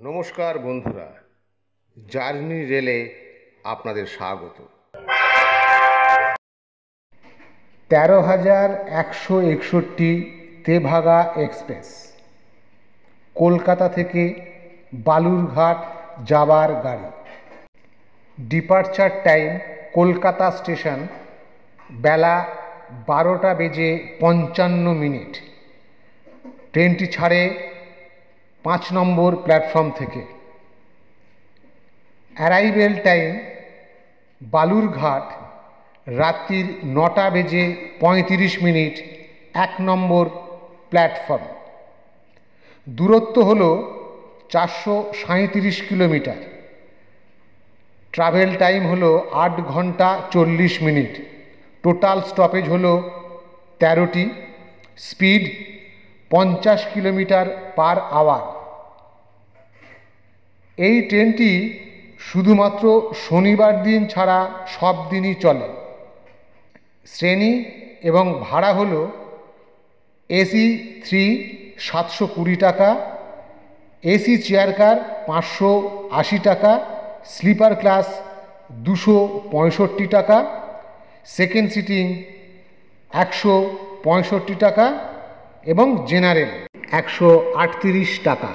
নমস্কার বন্ধুরা, জার্নি রেলে আপনাদের স্বাগত। ১৩,১৬১ তেভাগা এক্সপ্রেস কলকাতা থেকে বালুরঘাট যাবার গাড়ি। ডিপারচার টাইম কলকাতা স্টেশন বেলা ১২:৫৫। ট্রেনটি ছাড়ে ৫ নম্বর প্ল্যাটফর্ম থেকে। অ্যারাইভেল টাইম বালুরঘাট রাত্রির ৯:৩৫, ১ নম্বর প্ল্যাটফর্ম। দূরত্ব হল ৪৩৭ কিলোমিটার। ট্রাভেল টাইম হল ৮ ঘন্টা ৪০ মিনিট। টোটাল স্টপেজ হল ১৩টি। Speed ৫০ kilometre per hour. এই ট্রেনটি শুধুমাত্র শনিবার দিন ছাড়া সব দিনই চলে। শ্রেণী এবং ভাড়া হল এসি 3 720 টাকা, এসি চেয়ার কার 580 টাকা, স্লিপার ক্লাস 265 টাকা, সেকেন্ড সিটিং 165 টাকা এবং জেনারেল 138 টাকা।